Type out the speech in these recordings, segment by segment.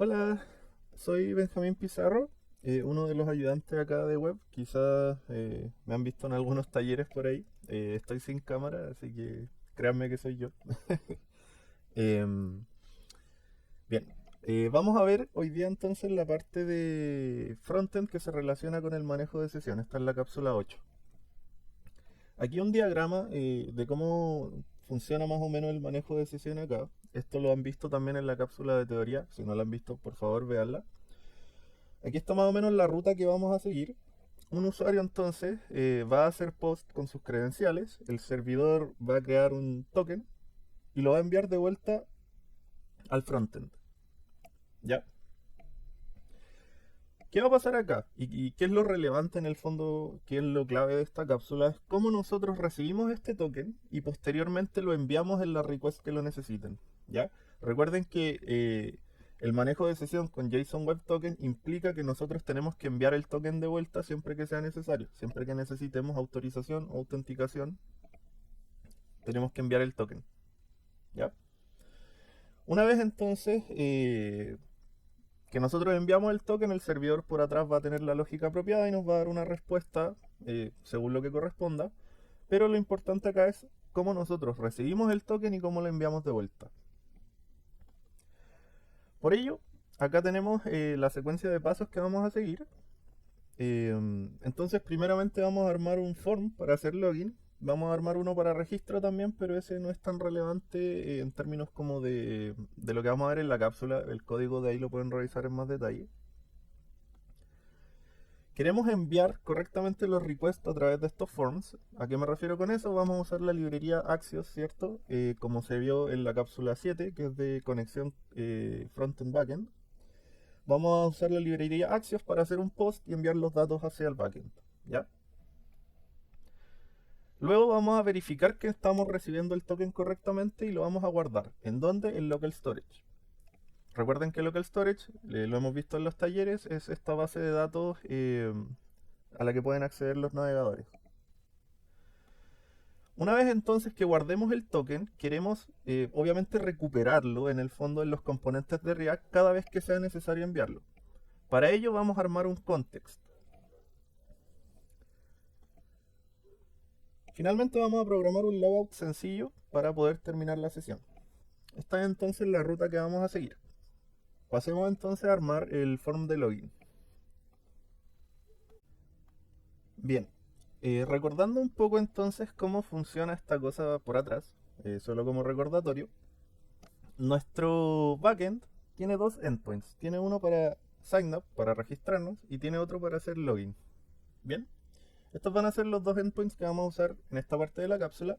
Hola, soy Benjamín Pizarro, uno de los ayudantes acá de web. Quizás me han visto en algunos talleres por ahí. Estoy sin cámara, así que créanme que soy yo. Em, bien, vamos a ver hoy día entonces la parte de frontend que se relaciona con el manejo de sesión. Está en la cápsula 8. Aquí un diagrama de cómo funciona más o menos el manejo de sesión acá. Esto lo han visto también en la cápsula de teoría. Si no lo han visto, por favor, véanla. Aquí está más o menos la ruta que vamos a seguir. Un usuario entonces va a hacer post con sus credenciales, el servidor va a crear un token y lo va a enviar de vuelta al frontend. ¿Ya? ¿Qué va a pasar acá? ¿Y qué es lo relevante en el fondo? ¿Qué es lo clave de esta cápsula? Es cómo nosotros recibimos este token y posteriormente lo enviamos en la request que lo necesiten. ¿Ya? Recuerden que el manejo de sesión con JSON Web Token implica que nosotros tenemos que enviar el token de vuelta siempre que sea necesario. Siempre que necesitemos autorización o autenticación, tenemos que enviar el token. ¿Ya? Una vez entonces que nosotros enviamos el token, el servidor por atrás va a tener la lógica apropiada y nos va a dar una respuesta según lo que corresponda. Pero lo importante acá es cómo nosotros recibimos el token y cómo lo enviamos de vuelta. Por ello, acá tenemos la secuencia de pasos que vamos a seguir. Entonces, primeramente vamos a armar un form para hacer login. Vamos a armar uno para registro también, pero ese no es tan relevante en términos como de lo que vamos a ver en la cápsula. El código de ahí lo pueden revisar en más detalle. Queremos enviar correctamente los requests a través de estos forms. ¿A qué me refiero con eso? Vamos a usar la librería Axios, ¿cierto? Como se vio en la cápsula 7, que es de conexión frontend-backend. Vamos a usar la librería Axios para hacer un post y enviar los datos hacia el backend. ¿Ya? Luego vamos a verificar que estamos recibiendo el token correctamente y lo vamos a guardar. ¿En dónde? En local storage. Recuerden que local storage, lo hemos visto en los talleres, es esta base de datos a la que pueden acceder los navegadores. Una vez entonces que guardemos el token, queremos obviamente recuperarlo en el fondo en los componentes de React cada vez que sea necesario enviarlo. Para ello vamos a armar un context. Finalmente vamos a programar un logout sencillo para poder terminar la sesión. Esta es entonces la ruta que vamos a seguir. Pasemos entonces a armar el form de login. Bien, recordando un poco entonces cómo funciona esta cosa por atrás, solo como recordatorio, nuestro backend tiene dos endpoints. Tiene uno para sign up, para registrarnos, y tiene otro para hacer login. Bien, estos van a ser los dos endpoints que vamos a usar en esta parte de la cápsula.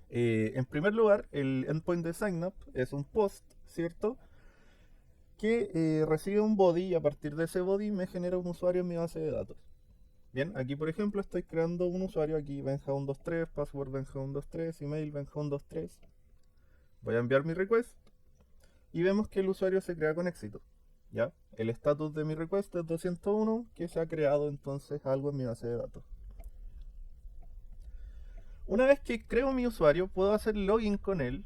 En primer lugar, el endpoint de sign up es un post, ¿cierto? Que recibe un body y a partir de ese body me genera un usuario en mi base de datos. Bien, aquí por ejemplo estoy creando un usuario, aquí benja123, password benja123, email benja123. Voy a enviar mi request y vemos que el usuario se crea con éxito. ¿Ya? El estatus de mi request es 201, que se ha creado entonces algo en mi base de datos. Una vez que creo mi usuario, puedo hacer login con él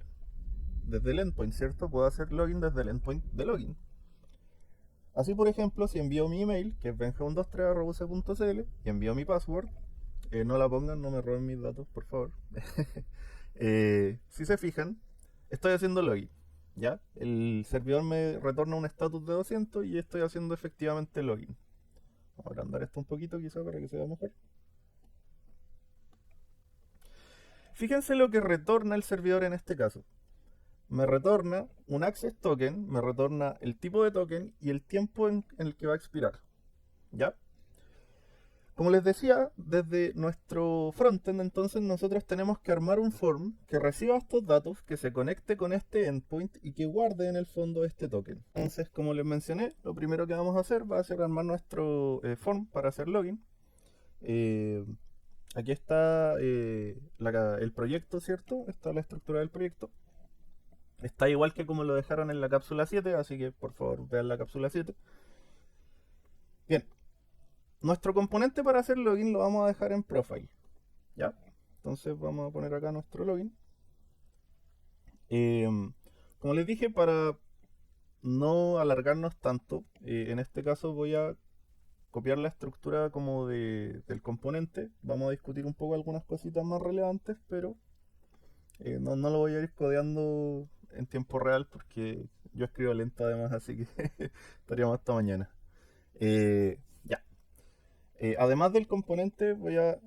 desde el endpoint, ¿cierto? Puedo hacer login desde el endpoint de login. Así, por ejemplo, si envío mi email, que es benja123.cl, y envío mi password, no la pongan, no me roben mis datos, por favor. Si se fijan, estoy haciendo login. ¿Ya? El servidor me retorna un estatus de 200 y estoy haciendo efectivamente login. Vamos a agrandar esto un poquito quizá para que se vea mejor. Fíjense lo que retorna el servidor en este caso. Me retorna un access token, me retorna el tipo de token y el tiempo en el que va a expirar. ¿Ya? Como les decía, desde nuestro frontend entonces nosotros tenemos que armar un form que reciba estos datos, que se conecte con este endpoint y que guarde en el fondo este token. Entonces, como les mencioné, lo primero que vamos a hacer va a ser armar nuestro form para hacer login. Eh, Aquí está el proyecto, ¿cierto? Está la estructura del proyecto. Está igual que como lo dejaron en la cápsula 7, así que por favor vean la cápsula 7. Bien, nuestro componente para hacer login lo vamos a dejar en profile. ¿Ya? Entonces vamos a poner acá nuestro login. Como les dije, para no alargarnos tanto, en este caso voy a copiar la estructura como del componente. Vamos a discutir un poco algunas cositas más relevantes, pero no lo voy a ir codeando en tiempo real porque yo escribo lento además, así que estaríamos hasta mañana. Ya. Además del componente, voy a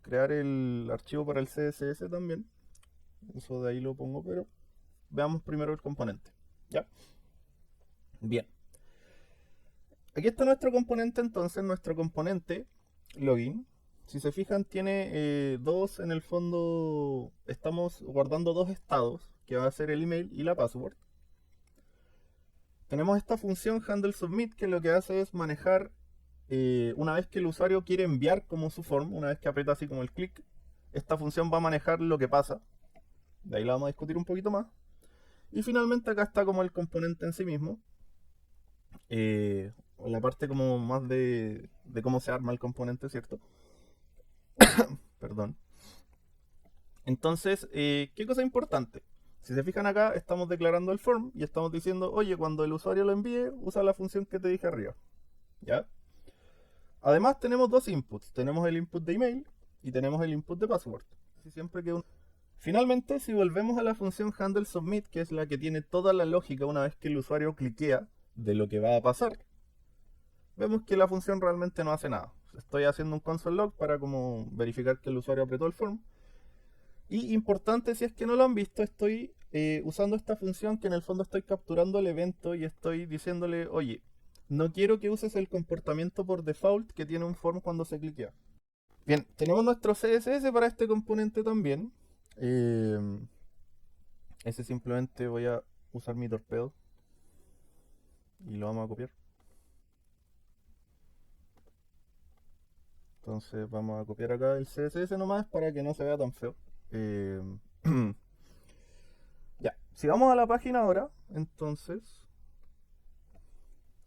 crear el archivo para el CSS también. Eso de ahí lo pongo, pero veamos primero el componente. ¿Ya? Bien. Aquí está nuestro componente, entonces, nuestro componente login. Si se fijan, tiene dos, en el fondo, estamos guardando dos estados, que va a ser el email y la password. Tenemos esta función handleSubmit, que lo que hace es manejar, una vez que el usuario quiere enviar como su form, una vez que aprieta así como el clic, esta función va a manejar lo que pasa. De ahí la vamos a discutir un poquito más. Y finalmente acá está como el componente en sí mismo. La parte como más de cómo se arma el componente, ¿cierto? Perdón. Entonces, ¿qué cosa importante? Si se fijan acá, estamos declarando el form y estamos diciendo, oye, cuando el usuario lo envíe, usa la función que te dije arriba. ¿Ya? Además, tenemos dos inputs. Tenemos el input de email y tenemos el input de password. Siempre que Finalmente, si volvemos a la función handleSubmit, que es la que tiene toda la lógica una vez que el usuario cliquea de lo que va a pasar, vemos que la función realmente no hace nada. Estoy haciendo un console log para como verificar que el usuario apretó el form. Y importante, si es que no lo han visto, estoy usando esta función que en el fondo estoy capturando el evento y estoy diciéndole, oye, no quiero que uses el comportamiento por default que tiene un form cuando se cliquea. Bien, tenemos nuestro CSS para este componente también. Eh, ese simplemente voy a usar mi torpedo y lo vamos a copiar. Entonces vamos a copiar acá el CSS nomás para que no se vea tan feo. Eh, ya, si vamos a la página ahora, entonces,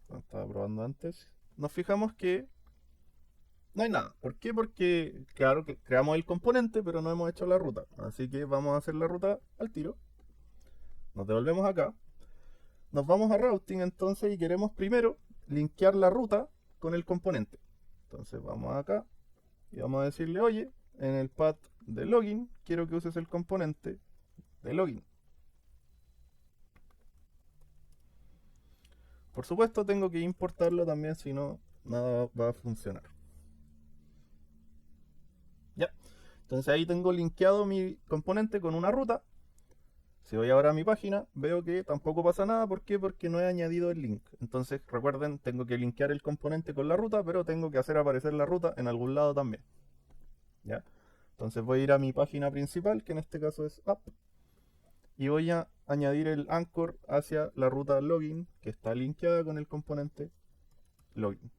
estaba probando antes, nos fijamos que no hay nada. ¿Por qué? Porque, claro, que creamos el componente, pero no hemos hecho la ruta. Así que vamos a hacer la ruta al tiro. Nos devolvemos acá. Nos vamos a routing entonces y queremos primero linkear la ruta con el componente. Entonces vamos acá y vamos a decirle, oye, en el path de login quiero que uses el componente de login. Por supuesto tengo que importarlo también, si no, nada va a funcionar. Ya. Entonces ahí tengo linkeado mi componente con una ruta. Si voy ahora a mi página, veo que tampoco pasa nada. ¿Por qué? Porque no he añadido el link. Entonces, recuerden, tengo que linkear el componente con la ruta, pero tengo que hacer aparecer la ruta en algún lado también. ¿Ya? Entonces voy a ir a mi página principal, que en este caso es app, y voy a añadir el anchor hacia la ruta login, que está linkeada con el componente login.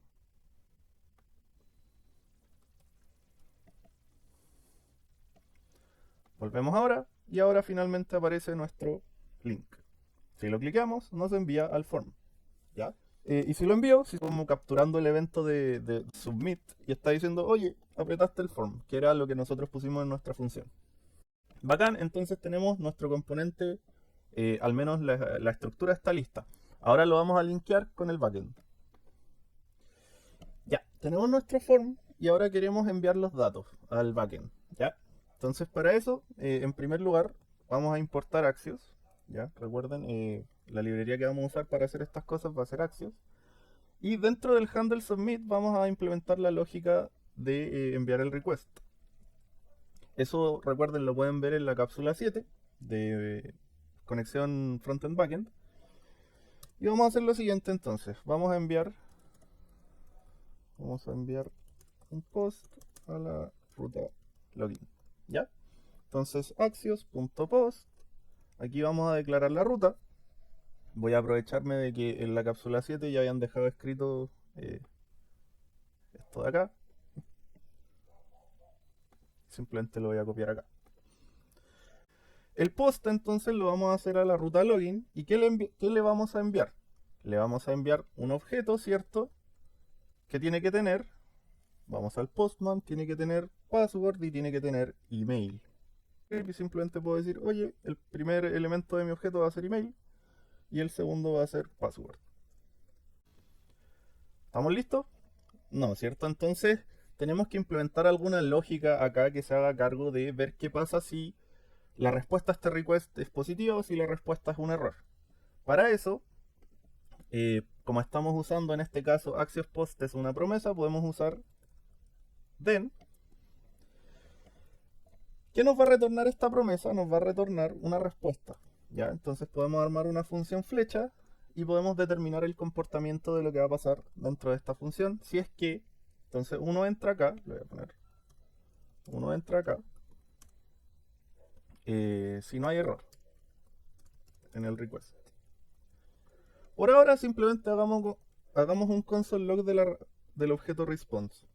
Volvemos ahora, y ahora finalmente aparece nuestro link. Si lo clicamos, nos envía al form. ¿Ya? Y si lo envío, si como capturando el evento de submit y está diciendo, oye, apretaste el form, que era lo que nosotros pusimos en nuestra función. Bacán, entonces tenemos nuestro componente, al menos la estructura está lista. Ahora lo vamos a linkear con el backend. Ya, tenemos nuestro form y ahora queremos enviar los datos al backend. ¿Ya? Entonces para eso, en primer lugar, vamos a importar Axios. ¿Ya? Recuerden, la librería que vamos a usar para hacer estas cosas va a ser Axios. Y dentro del handle submit vamos a implementar la lógica de enviar el request. Eso, recuerden, lo pueden ver en la cápsula 7 de conexión frontend backend. Y vamos a hacer lo siguiente entonces. Vamos a enviar un post a la ruta login. ¿Ya? Entonces, axios.post. Aquí vamos a declarar la ruta. Voy a aprovecharme de que en la cápsula 7 ya hayan dejado escrito esto de acá. Simplemente lo voy a copiar acá. El post entonces lo vamos a hacer a la ruta login. ¿Y qué le vamos a enviar? Le vamos a enviar un objeto, ¿cierto? Que tiene que tener, vamos al postman, tiene que tener password y tiene que tener email. Y simplemente puedo decir, oye, el primer elemento de mi objeto va a ser email. y el segundo va a ser password. ¿Estamos listos? No, ¿cierto? Entonces tenemos que implementar alguna lógica acá que se haga cargo de ver qué pasa si la respuesta a este request es positiva o si la respuesta es un error. Para eso, como estamos usando en este caso Axios Post es una promesa, podemos usar then. ¿Qué nos va a retornar esta promesa? Nos va a retornar una respuesta. ¿Ya? Entonces podemos armar una función flecha y podemos determinar el comportamiento de lo que va a pasar dentro de esta función. Si es que, entonces uno entra acá, le voy a poner, uno entra acá, si no hay error en el request. Por ahora simplemente hagamos un console log del objeto response.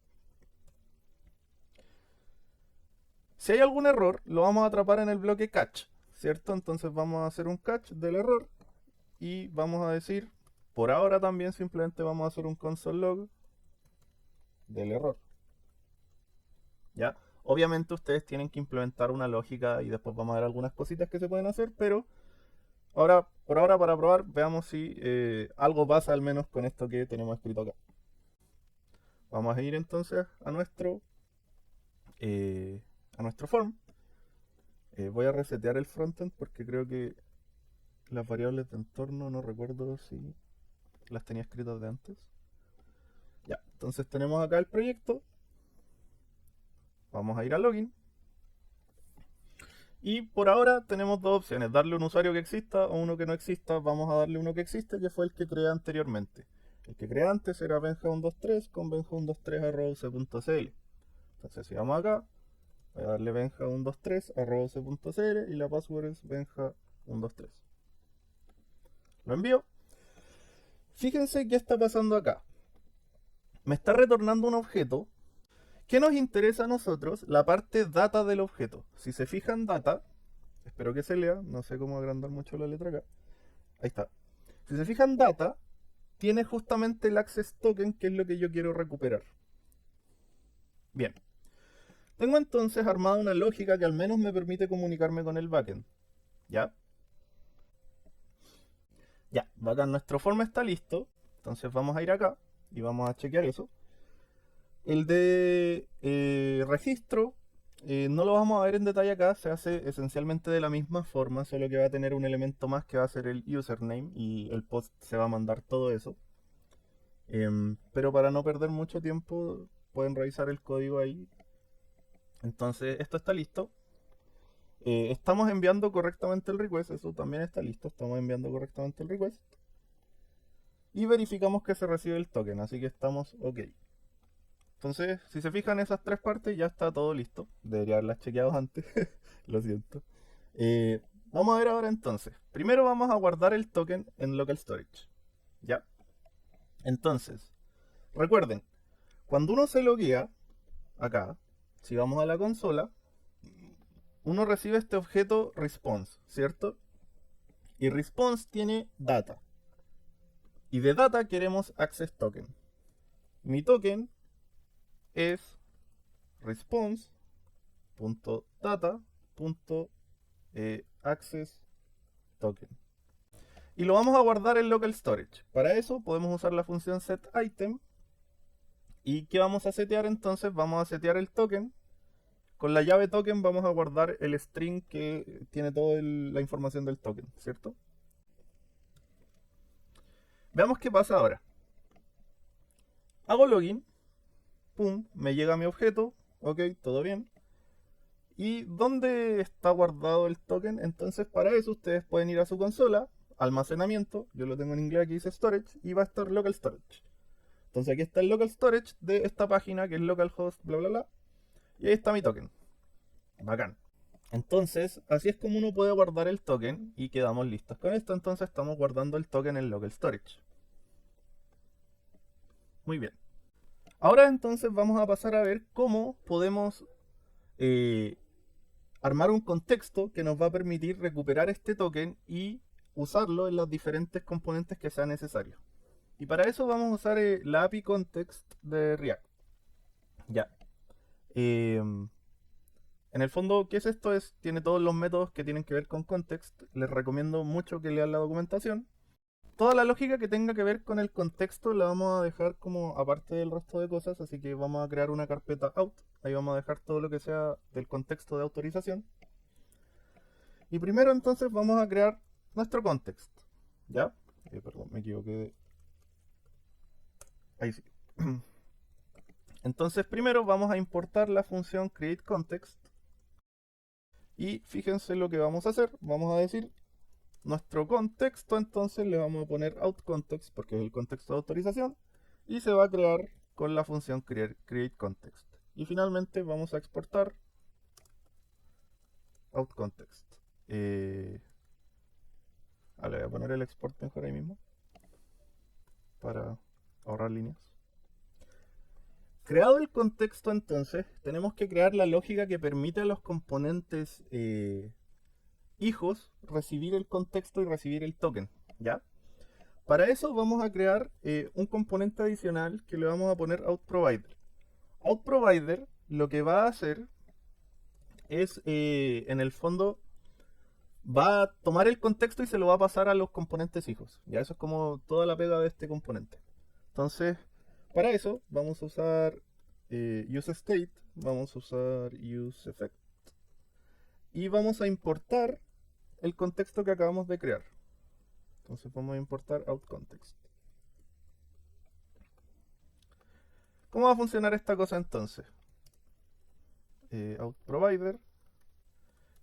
Si hay algún error, lo vamos a atrapar en el bloque catch, ¿cierto? Entonces vamos a hacer un catch del error y vamos a decir, por ahora también simplemente vamos a hacer un console log del error. ¿Ya? Obviamente ustedes tienen que implementar una lógica y después vamos a ver algunas cositas que se pueden hacer, pero ahora, por ahora para probar, veamos si algo pasa al menos con esto que tenemos escrito acá. Vamos a ir entonces a nuestro form. Voy a resetear el frontend porque creo que las variables de entorno no recuerdo si las tenía escritas de antes. Ya, entonces tenemos acá el proyecto. Vamos a ir a login. Y por ahora tenemos dos opciones, darle un usuario que exista o uno que no exista. Vamos a darle uno que existe, que fue el que creé anteriormente. El que creé antes era benja123 con benja123@uc.cl. Entonces si vamos acá, voy a darle benja123@uc.cl y la password es benja123. Lo envío. Fíjense qué está pasando acá. Me está retornando un objeto. ¿Qué nos interesa a nosotros? La parte data del objeto. Si se fijan data, espero que se lea, no sé cómo agrandar mucho la letra acá. Ahí está. Si se fijan data, tiene justamente el access token, que es lo que yo quiero recuperar. Bien. Tengo entonces armada una lógica que al menos me permite comunicarme con el backend. ¿Ya? Ya, bacán, nuestro form está listo. Entonces vamos a ir acá y vamos a chequear eso. El de registro no lo vamos a ver en detalle acá, se hace esencialmente de la misma forma, solo que va a tener un elemento más que va a ser el username y el post se va a mandar todo eso. Pero para no perder mucho tiempo pueden revisar el código ahí. Entonces esto está listo. Estamos enviando correctamente el request, eso también está listo, estamos enviando correctamente el request. Y verificamos que se recibe el token, así que estamos ok. Entonces, si se fijan esas tres partes, ya está todo listo. Debería haberlas chequeado antes, lo siento. Vamos a ver ahora entonces. Primero vamos a guardar el token en local storage. ¿Ya? Entonces, recuerden, cuando uno se loguea, acá, si vamos a la consola, uno recibe este objeto response, ¿cierto? Y response tiene data. Y de data queremos access token. Mi token es response.data.access token. Y lo vamos a guardar en local storage. Para eso podemos usar la función setItem. ¿Y qué vamos a setear entonces? Vamos a setear el token. Con la llave token vamos a guardar el string que tiene toda la información del token, ¿cierto? Veamos qué pasa ahora. Hago login. Pum, me llega mi objeto. Ok, todo bien. ¿Y dónde está guardado el token? Entonces para eso ustedes pueden ir a su consola, almacenamiento, yo lo tengo en inglés, aquí dice storage, y va a estar local storage. Entonces aquí está el local storage de esta página que es localhost, bla bla bla. Y ahí está mi token. Bacán. Entonces, así es como uno puede guardar el token y quedamos listos con esto. Entonces estamos guardando el token en local storage. Muy bien. Ahora entonces vamos a pasar a ver cómo podemos armar un contexto que nos va a permitir recuperar este token y usarlo en los diferentes componentes que sea necesario. Y para eso vamos a usar la API Context de React. Ya. En el fondo, ¿qué es esto? Tiene todos los métodos que tienen que ver con context. Les recomiendo mucho que lean la documentación. Toda la lógica que tenga que ver con el contexto la vamos a dejar como aparte del resto de cosas, así que vamos a crear una carpeta out. Ahí vamos a dejar todo lo que sea del contexto de autorización. Y primero entonces vamos a crear nuestro context. ¿Ya? Perdón, me equivoqué. Ahí sí. Entonces primero vamos a importar la función createContext. Y fíjense lo que vamos a hacer. Vamos a decir nuestro contexto, entonces le vamos a poner outContext porque es el contexto de autorización. Y se va a crear con la función createContext. Y finalmente vamos a exportar outContext. Le voy a poner el export mejor ahí mismo para ahorrar líneas. Creado el contexto, entonces, tenemos que crear la lógica que permite a los componentes hijos recibir el contexto y recibir el token, ¿ya? Para eso vamos a crear un componente adicional que le vamos a poner outProvider. OutProvider lo que va a hacer es, en el fondo, va a tomar el contexto y se lo va a pasar a los componentes hijos. Ya eso es como toda la pega de este componente. Entonces, para eso vamos a usar useState, vamos a usar useEffect y vamos a importar el contexto que acabamos de crear. Entonces vamos a importar outContext. ¿Cómo va a funcionar esta cosa entonces? OutProvider.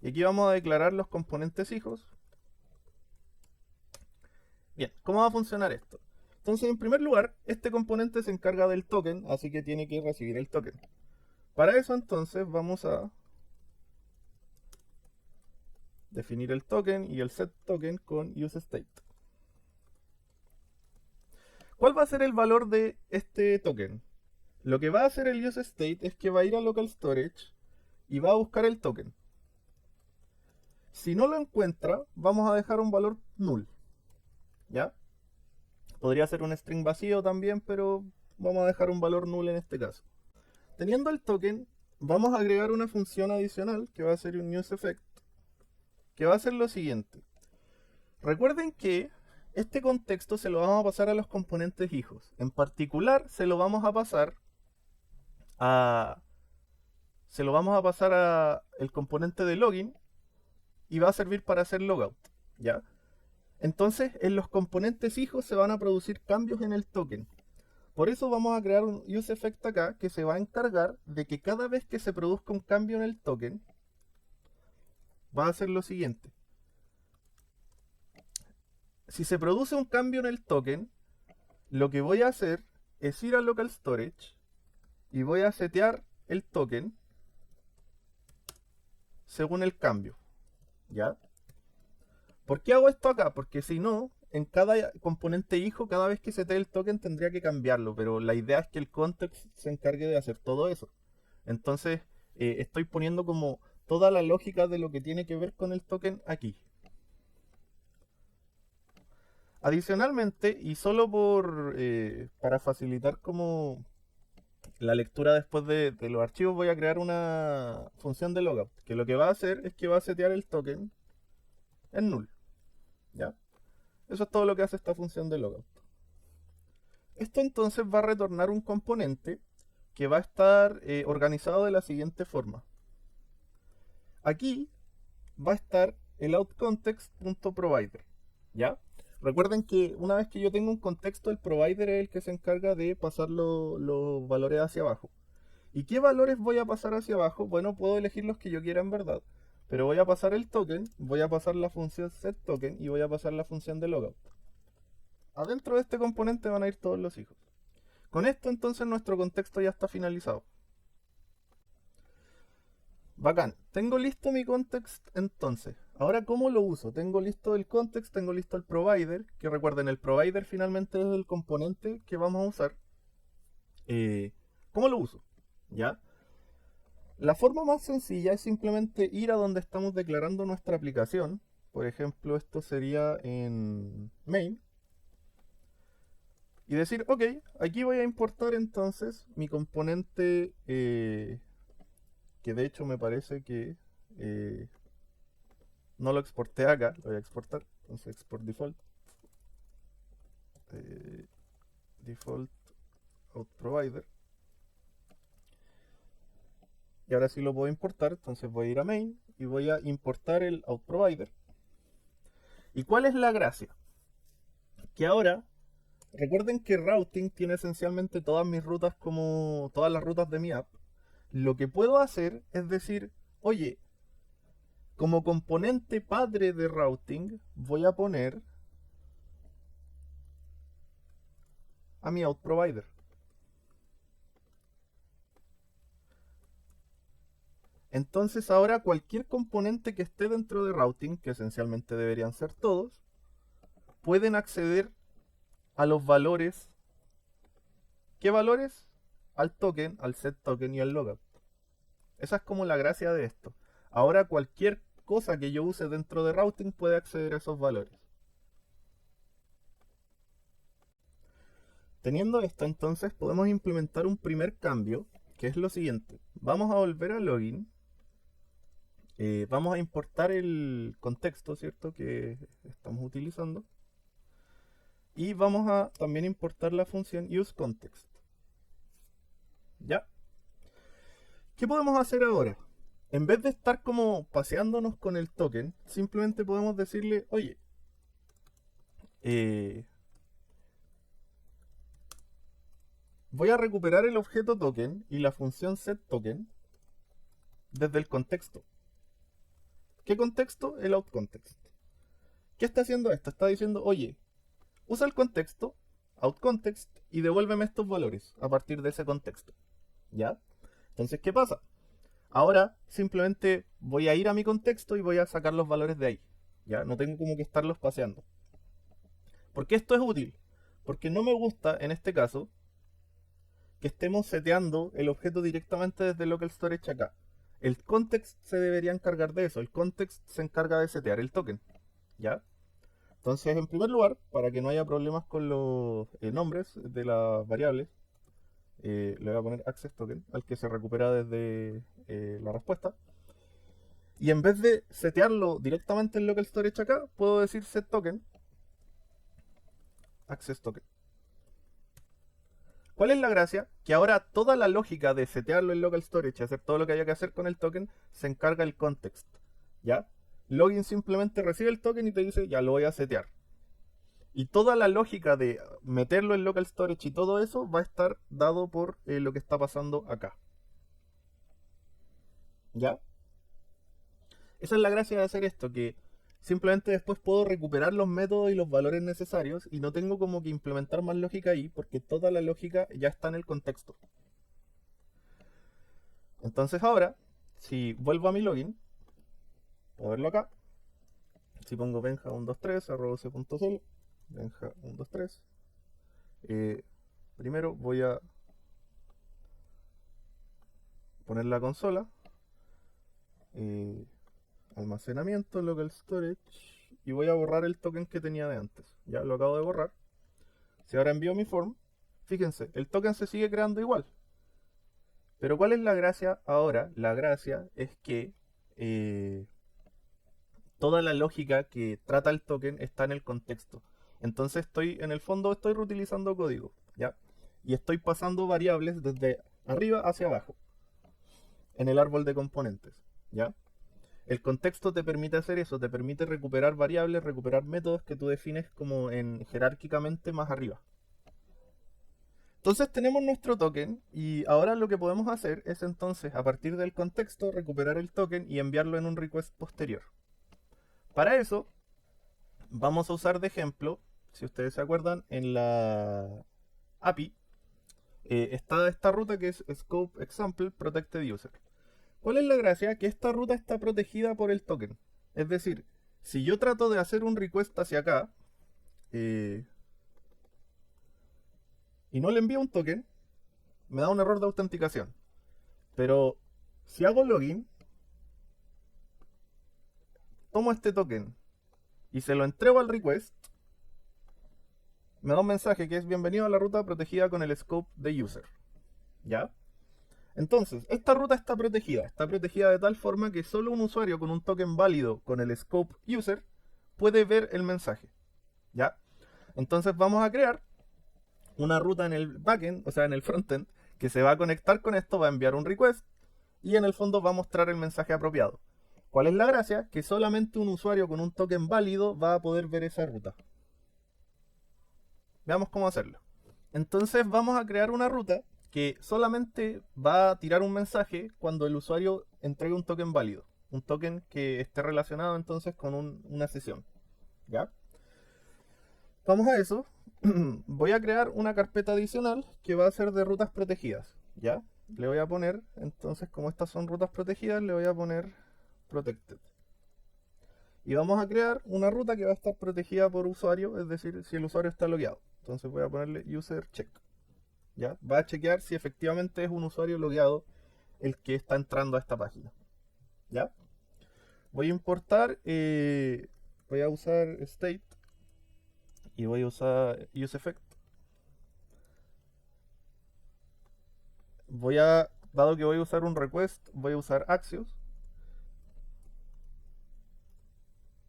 Y aquí vamos a declarar los componentes hijos. Bien, ¿cómo va a funcionar esto? Entonces, en primer lugar, este componente se encarga del token, así que tiene que recibir el token. Para eso, entonces, vamos a definir el token y el setToken con useState. ¿Cuál va a ser el valor de este token? Lo que va a hacer el useState es que va a ir a local storage y va a buscar el token. Si no lo encuentra, vamos a dejar un valor null. ¿Ya? Podría ser un string vacío también, pero vamos a dejar un valor null en este caso. Teniendo el token, vamos a agregar una función adicional que va a ser un useEffect, que va a hacer lo siguiente. Recuerden que este contexto se lo vamos a pasar a los componentes hijos. En particular, se lo vamos a pasar a el componente de login y va a servir para hacer logout, ¿ya? Entonces, en los componentes hijos se van a producir cambios en el token. Por eso vamos a crear un useEffect acá que se va a encargar de que cada vez que se produzca un cambio en el token, va a hacer lo siguiente. Si se produce un cambio en el token, lo que voy a hacer es ir a local storage y voy a setear el token según el cambio, ¿ya? ¿Por qué hago esto acá? Porque si no, en cada componente hijo, cada vez que setee el token tendría que cambiarlo, pero la idea es que el context se encargue de hacer todo eso. Entonces, estoy poniendo como toda la lógica de lo que tiene que ver con el token aquí. Adicionalmente, y solo para facilitar como la lectura después de los archivos, voy a crear una función de logout, que lo que va a hacer es que va a setear el token en null. ¿Ya? Eso es todo lo que hace esta función de logout. Esto entonces va a retornar un componente que va a estar organizado de la siguiente forma. Aquí va a estar el outContext.provider, ¿ya? Recuerden que una vez que yo tengo un contexto, el provider es el que se encarga de pasar los valores hacia abajo. ¿Y qué valores voy a pasar hacia abajo? Bueno, puedo elegir los que yo quiera en verdad. Pero voy a pasar el token, voy a pasar la función setToken y voy a pasar la función de logout. Adentro de este componente van a ir todos los hijos. Con esto entonces nuestro contexto ya está finalizado. Bacán, tengo listo mi context entonces. Ahora, ¿cómo lo uso? Tengo listo el context, tengo listo el provider, que recuerden, el provider finalmente es el componente que vamos a usar. ¿Cómo lo uso? ¿Ya? La forma más sencilla es simplemente ir a donde estamos declarando nuestra aplicación. Por ejemplo, esto sería en main. Y decir, ok, aquí voy a importar entonces mi componente, que de hecho me parece que no lo exporté acá, lo voy a exportar. Entonces export default. default out provider. Y ahora sí lo puedo importar, entonces voy a ir a main y voy a importar el out provider. ¿Y cuál es la gracia? Que ahora, recuerden que routing tiene esencialmente todas mis rutas como todas las rutas de mi app. Lo que puedo hacer es decir, oye, como componente padre de routing voy a poner a mi out provider. Entonces ahora cualquier componente que esté dentro de routing, que esencialmente deberían ser todos, pueden acceder a los valores. ¿Qué valores? Al token, al set token y al logout. Esa es como la gracia de esto. Ahora cualquier cosa que yo use dentro de routing puede acceder a esos valores. Teniendo esto, entonces podemos implementar un primer cambio, que es lo siguiente. Vamos a volver a login. Vamos a importar el contexto, ¿cierto? Que estamos utilizando. Y vamos a también importar la función useContext. ¿Ya? ¿Qué podemos hacer ahora? En vez de estar como paseándonos con el token, simplemente podemos decirle, oye, voy a recuperar el objeto token y la función setToken desde el contexto. ¿Qué contexto? El outContext. ¿Qué está haciendo esto? Está diciendo, oye, usa el contexto, outContext, y devuélveme estos valores a partir de ese contexto. ¿Ya? Entonces, ¿qué pasa? Ahora simplemente voy a ir a mi contexto y voy a sacar los valores de ahí. ¿Ya? No tengo como que estarlos paseando. ¿Por qué esto es útil? Porque no me gusta, en este caso, que estemos seteando el objeto directamente desde local storage acá. El context se debería encargar de eso. El context se encarga de setear el token. ¿Ya? Entonces, en primer lugar, para que no haya problemas con los nombres de las variables, le voy a poner access token al que se recupera desde la respuesta. Y en vez de setearlo directamente en local storage acá, puedo decir set token access token. ¿Cuál es la gracia? Que ahora toda la lógica de setearlo en local storage, hacer todo lo que haya que hacer con el token, se encarga el context. ¿Ya? Login simplemente recibe el token y te dice, ya lo voy a setear. Y toda la lógica de meterlo en local storage y todo eso va a estar dado por lo que está pasando acá. ¿Ya? Esa es la gracia de hacer esto, que simplemente después puedo recuperar los métodos y los valores necesarios y no tengo como que implementar más lógica ahí porque toda la lógica ya está en el contexto. Entonces ahora, si vuelvo a mi login, puedo verlo acá. Si pongo benja123 @c.cl, benja123, primero voy a poner la consola, almacenamiento, local storage, y voy a borrar el token que tenía de antes. Ya lo acabo de borrar. Si ahora envío mi form, fíjense, el token se sigue creando igual. Pero ¿cuál es la gracia ahora? La gracia es que toda la lógica que trata el token está en el contexto. Entonces en el fondo estoy reutilizando código, ¿ya? Y estoy pasando variables desde arriba hacia abajo en el árbol de componentes, ¿ya? El contexto te permite hacer eso, te permite recuperar variables, recuperar métodos que tú defines como en jerárquicamente más arriba. Entonces tenemos nuestro token y ahora lo que podemos hacer es entonces a partir del contexto recuperar el token y enviarlo en un request posterior. Para eso vamos a usar de ejemplo, si ustedes se acuerdan, en la API está esta ruta que es Scope Example Protected User. ¿Cuál es la gracia? Que esta ruta está protegida por el token. Es decir, si yo trato de hacer un request hacia acá y no le envío un token, me da un error de autenticación. Pero si hago login, tomo este token y se lo entrego al request, me da un mensaje que es bienvenido a la ruta protegida con el scope de user. ¿Ya? Entonces, esta ruta está protegida de tal forma que solo un usuario con un token válido con el scope user puede ver el mensaje. ¿Ya? Entonces vamos a crear una ruta en el backend, o sea, en el frontend, que se va a conectar con esto, va a enviar un request y en el fondo va a mostrar el mensaje apropiado. ¿Cuál es la gracia? Que solamente un usuario con un token válido va a poder ver esa ruta. Veamos cómo hacerlo. Entonces vamos a crear una ruta que solamente va a tirar un mensaje cuando el usuario entregue un token válido. Un token que esté relacionado entonces con una sesión. ¿Ya? Vamos a eso. Voy a crear una carpeta adicional que va a ser de rutas protegidas. ¿Ya? Le voy a poner, entonces como estas son rutas protegidas, le voy a poner protected. Y vamos a crear una ruta que va a estar protegida por usuario, es decir, si el usuario está logueado. Entonces voy a ponerle user check. ¿Ya? Va a chequear si efectivamente es un usuario logueado el que está entrando a esta página. ¿Ya? Voy a importar, voy a usar state y voy a usar useEffect. Dado que voy a usar un request, voy a usar Axios.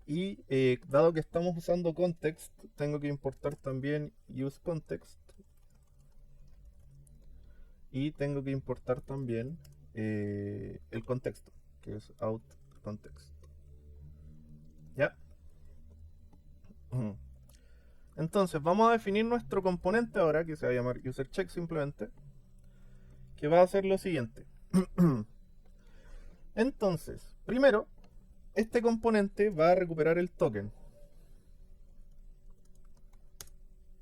Y dado que estamos usando context, tengo que importar también useContext. Y tengo que importar también el contexto, que es outContext. ¿Ya? Entonces vamos a definir nuestro componente ahora, que se va a llamar userCheck simplemente, que va a hacer lo siguiente. Entonces, primero, este componente va a recuperar el token.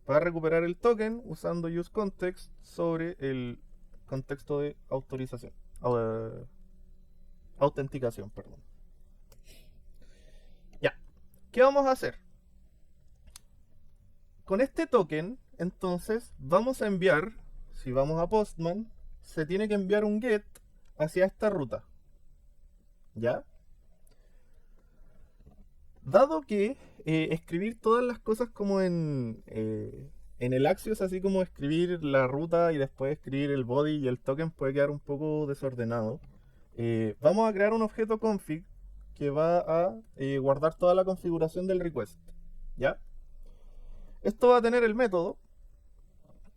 Va a recuperar el token usando useContext sobre el contexto de autorización. Autenticación, perdón. Ya. ¿Qué vamos a hacer? Con este token, entonces, vamos a enviar, si vamos a Postman, se tiene que enviar un GET hacia esta ruta. ¿Ya? Dado que escribir todas las cosas como en el Axios, así como escribir la ruta y después escribir el body y el token puede quedar un poco desordenado, vamos a crear un objeto config que va a guardar toda la configuración del request. ¿Ya? Esto va a tener el método.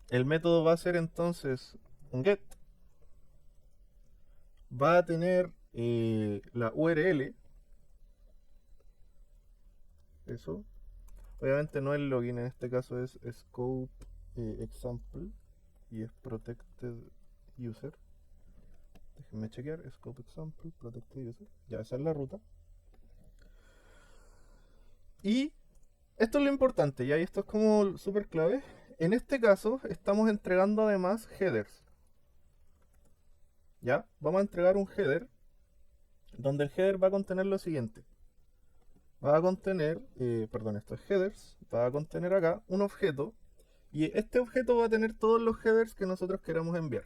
El método va a ser entonces un get. Va a tener la URL. Eso. Obviamente no el login, en este caso es scope example y es protected user. Déjenme chequear, scope example, protected user. Ya, esa es la ruta. Y esto es lo importante, ya, y esto es como súper clave. En este caso estamos entregando además headers. ¿Ya? Vamos a entregar un header donde el header va a contener lo siguiente. Va a contener, perdón, esto es headers, va a contener acá un objeto y este objeto va a tener todos los headers que nosotros queramos enviar.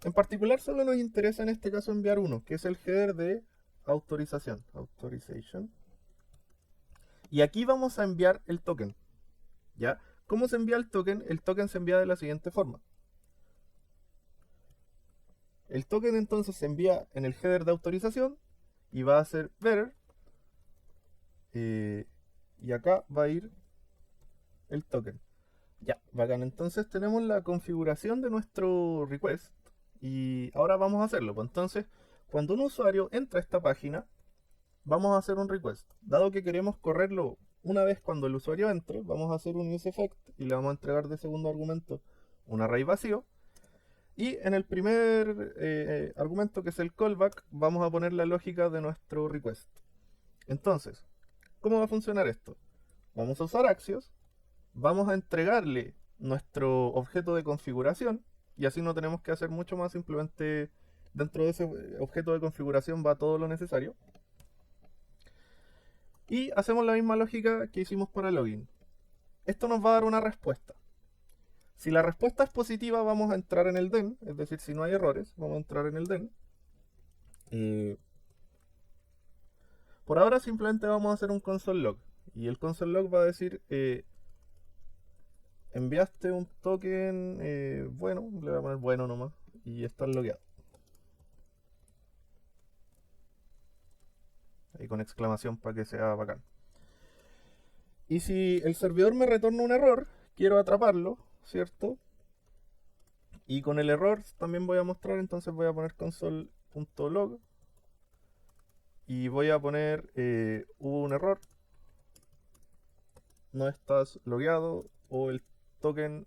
En particular solo nos interesa en este caso enviar uno, que es el header de autorización, authorization. Y aquí vamos a enviar el token, ¿ya? ¿Cómo se envía el token? El token se envía de la siguiente forma. El token entonces se envía en el header de autorización y va a ser better. Y acá va a ir el token. Ya, bacán. Entonces tenemos la configuración de nuestro request y ahora vamos a hacerlo. Pues entonces, cuando un usuario entra a esta página, vamos a hacer un request. Dado que queremos correrlo una vez cuando el usuario entre, vamos a hacer un useEffect y le vamos a entregar de segundo argumento un array vacío. Y en el primer argumento, que es el callback, vamos a poner la lógica de nuestro request. Entonces, ¿cómo va a funcionar esto? Vamos a usar Axios, vamos a entregarle nuestro objeto de configuración y así no tenemos que hacer mucho más, simplemente dentro de ese objeto de configuración va todo lo necesario. Y hacemos la misma lógica que hicimos para el login. Esto nos va a dar una respuesta. Si la respuesta es positiva, vamos a entrar en el den, es decir, si no hay errores, vamos a entrar en el den. Por ahora simplemente vamos a hacer un console log. Y el console log va a decir, enviaste un token, bueno, le voy a poner bueno nomás, y está logueado. Ahí con exclamación para que sea bacán. Y si el servidor me retorna un error, quiero atraparlo, ¿cierto? Y con el error también voy a mostrar, entonces voy a poner console.log y voy a poner hubo un error, no estás logueado o el token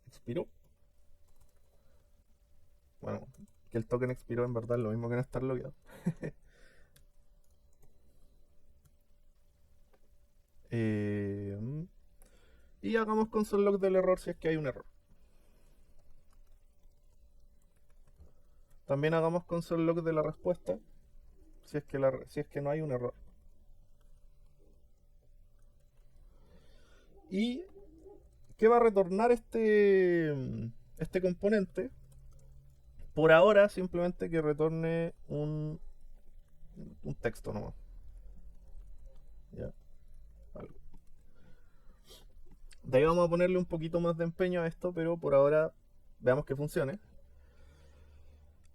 expiró. Bueno, que el token expiró en verdad es lo mismo que no estar logueado. Eh, y hagamos console log del error si es que hay un error. También hagamos console log de la respuesta si es que no hay un error. ¿Y qué va a retornar este componente? Por ahora simplemente que retorne un texto nomás. ¿Ya? Algo. De ahí vamos a ponerle un poquito más de empeño a esto, pero por ahora veamos que funcione.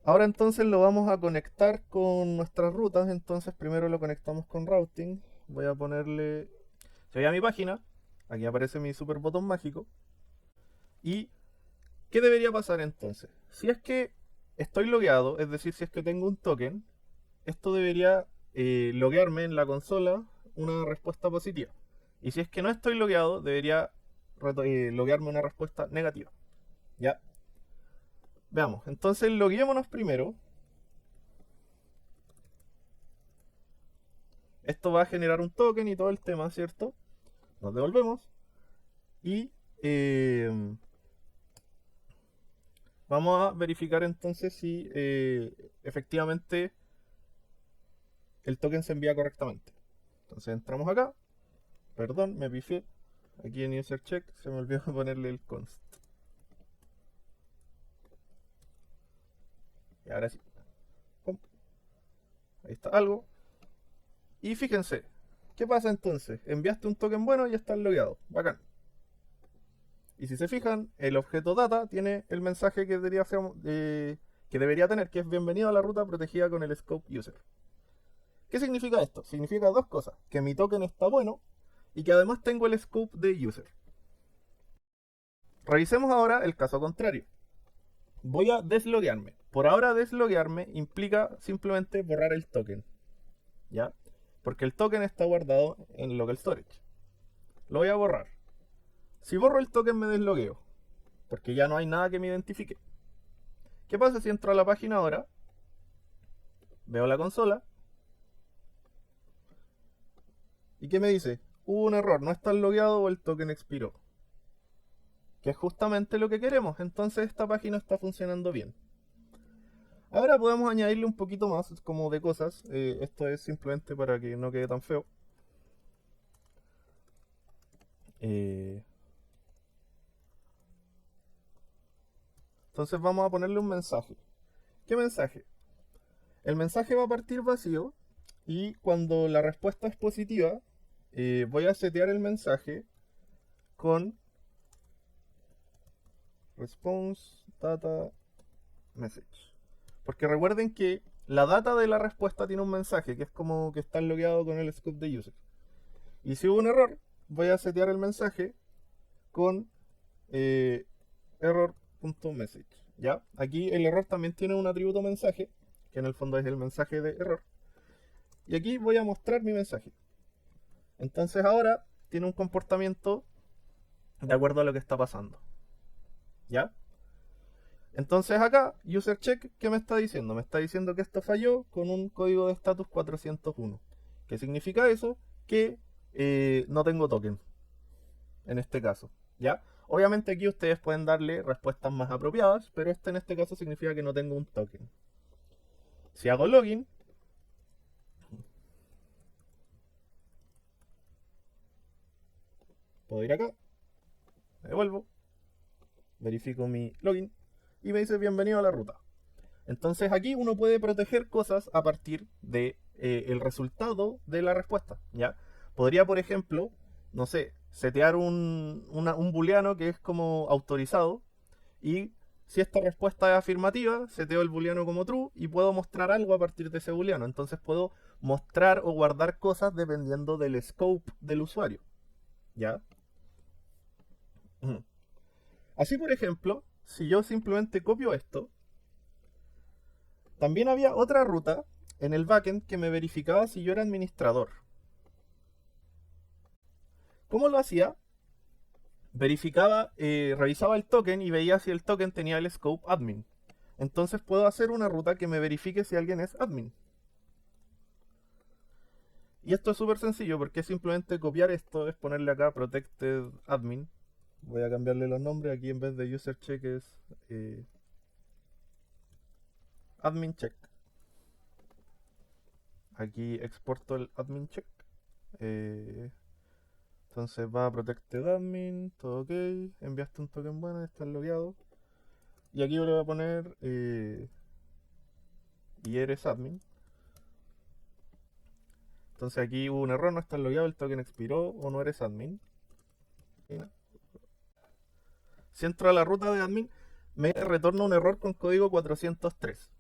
Ahora entonces lo vamos a conectar con nuestras rutas. Entonces primero lo conectamos con routing. Voy a ponerle... Se ve a mi página. Aquí aparece mi super botón mágico. ¿Y qué debería pasar entonces? Si es que estoy logueado, es decir, si es que tengo un token, esto debería loguearme en la consola una respuesta positiva. Y si es que no estoy logueado, debería loguearme una respuesta negativa. ¿Ya? Veamos, entonces logueémonos primero. Esto va a generar un token y todo el tema, ¿cierto? Nos devolvemos. Y vamos a verificar entonces si efectivamente el token se envía correctamente. Entonces entramos acá. Perdón, me pifié. Aquí en user check se me olvidó ponerle el const. Y ahora sí. Pum. Ahí está algo. Y fíjense, ¿qué pasa entonces? Enviaste un token bueno y está logueado. Bacán. Y si se fijan, el objeto data tiene el mensaje que debería tener, que es bienvenido a la ruta protegida con el scope user. ¿Qué significa esto? Significa dos cosas. Que mi token está bueno y que además tengo el scope de user. Revisemos ahora el caso contrario. Voy a desloguearme. Por ahora desloguearme implica simplemente borrar el token. ¿Ya? Porque el token está guardado en local storage. Lo voy a borrar. Si borro el token me deslogueo. Porque ya no hay nada que me identifique. ¿Qué pasa si entro a la página ahora? Veo la consola. ¿Y qué me dice? Hubo un error, no está logueado o el token expiró. Que es justamente lo que queremos. Entonces esta página está funcionando bien. Ahora podemos añadirle un poquito más como de cosas. Esto es simplemente para que no quede tan feo. Entonces vamos a ponerle un mensaje. ¿Qué mensaje? El mensaje va a partir vacío y cuando la respuesta es positiva, voy a setear el mensaje con response data message. Porque recuerden que la data de la respuesta tiene un mensaje que es como que está logueado con el scope de user. Y si hubo un error, voy a setear el mensaje con error.message. ¿Ya? Aquí el error también tiene un atributo mensaje, que en el fondo es el mensaje de error. Y aquí voy a mostrar mi mensaje. Entonces ahora tiene un comportamiento de acuerdo a lo que está pasando. ¿Ya? Entonces acá, userCheck, ¿qué me está diciendo? Me está diciendo que esto falló con un código de estatus 401. ¿Qué significa eso? Que no tengo token, en este caso. ¿Ya? Obviamente aquí ustedes pueden darle respuestas más apropiadas, pero en este caso significa que no tengo un token. Si hago login, puedo ir acá, me devuelvo, verifico mi login y me dice bienvenido a la ruta. Entonces aquí uno puede proteger cosas a partir de el resultado de la respuesta. ¿Ya? Podría, por ejemplo, no sé, setear un booleano que es como autorizado y si esta respuesta es afirmativa, seteo el booleano como true y puedo mostrar algo a partir de ese booleano. Entonces puedo mostrar o guardar cosas dependiendo del scope del usuario. ¿Ya? Ujú. Así, por ejemplo, si yo simplemente copio esto, también había otra ruta en el backend que me verificaba si yo era administrador. ¿Cómo lo hacía? Verificaba, revisaba el token y veía si el token tenía el scope admin. Entonces puedo hacer una ruta que me verifique si alguien es admin. Y esto es súper sencillo porque es simplemente copiar esto, es ponerle acá protected admin. Voy a cambiarle los nombres, aquí en vez de user check es admin check. Aquí exporto el admin check. Eh, entonces va a protected admin, todo ok. Enviaste un token bueno, está logueado. Y aquí le voy a poner y eres admin. Entonces aquí hubo un error, no está logueado, el token expiró o no eres admin. Si entro a la ruta de admin, me retorna un error con código 403.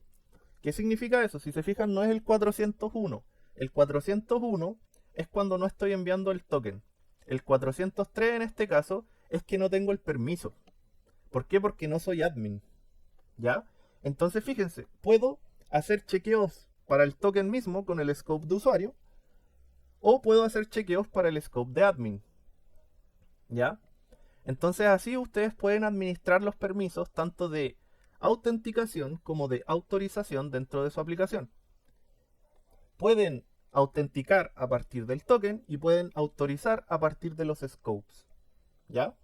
¿Qué significa eso? Si se fijan, no es el 401. El 401 es cuando no estoy enviando el token. El 403 en este caso es que no tengo el permiso. ¿Por qué? Porque no soy admin. ¿Ya? Entonces fíjense, puedo hacer chequeos para el token mismo con el scope de usuario o puedo hacer chequeos para el scope de admin. ¿Ya? Entonces así ustedes pueden administrar los permisos tanto de autenticación como de autorización dentro de su aplicación. Pueden autenticar a partir del token y pueden autorizar a partir de los scopes. ¿Ya?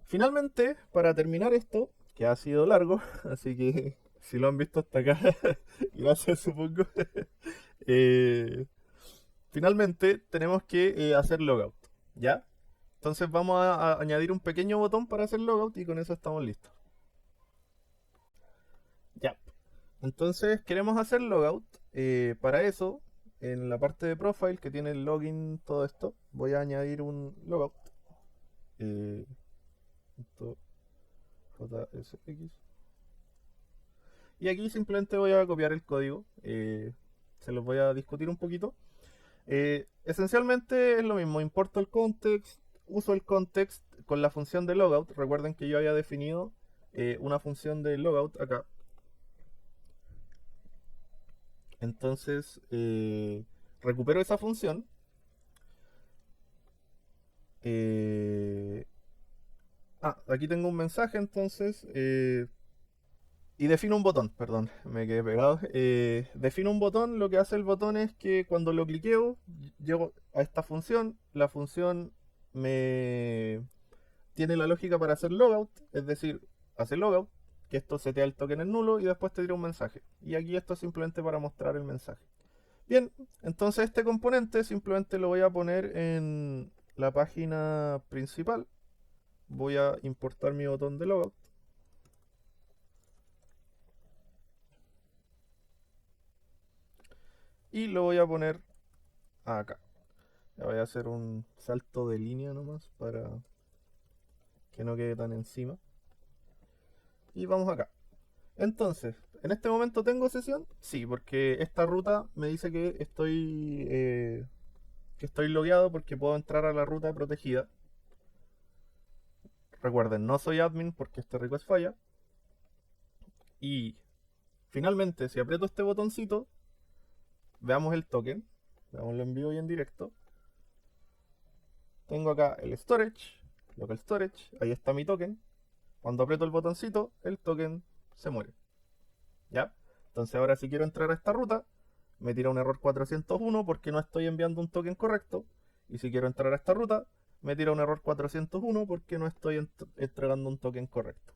Finalmente, para terminar esto, que ha sido largo, así que si lo han visto hasta acá, gracias supongo. eh, finalmente tenemos que hacer logout. ¿Ya? Entonces vamos a añadir un pequeño botón para hacer logout y con eso estamos listos. Ya. Entonces queremos hacer logout. Para eso, en la parte de profile que tiene el login, todo esto, voy a añadir un logout. Eh, JSX. Y aquí simplemente voy a copiar el código. Se los voy a discutir un poquito. Esencialmente es lo mismo. Importo el context, uso el context con la función de logout. Recuerden que yo había definido una función de logout acá. Entonces recupero esa función. Aquí tengo un mensaje entonces. Y defino un botón, perdón, me quedé pegado. Defino un botón, lo que hace el botón es que cuando lo cliqueo, llego a esta función. La función me tiene la lógica para hacer logout, es decir, hace logout, que esto setea el token en nulo y después te tira un mensaje. Y aquí esto es simplemente para mostrar el mensaje. Bien, entonces este componente simplemente lo voy a poner en la página principal. Voy a importar mi botón de logout. Y lo voy a poner acá. Ya voy a hacer un salto de línea nomás para que no quede tan encima. Y vamos acá. Entonces, ¿en este momento tengo sesión? Sí, porque esta ruta me dice que estoy logueado porque puedo entrar a la ruta protegida. Recuerden, no soy admin porque este request falla. Y finalmente, si aprieto este botoncito, veamos el token. Veámoslo en vivo y en directo. Tengo acá el storage, local storage, ahí está mi token. Cuando aprieto el botoncito, el token se muere. ¿Ya? Entonces ahora si quiero entrar a esta ruta, me tira un error 401 porque no estoy enviando un token correcto. Y si quiero entrar a esta ruta, me tira un error 401 porque no estoy entregando un token correcto.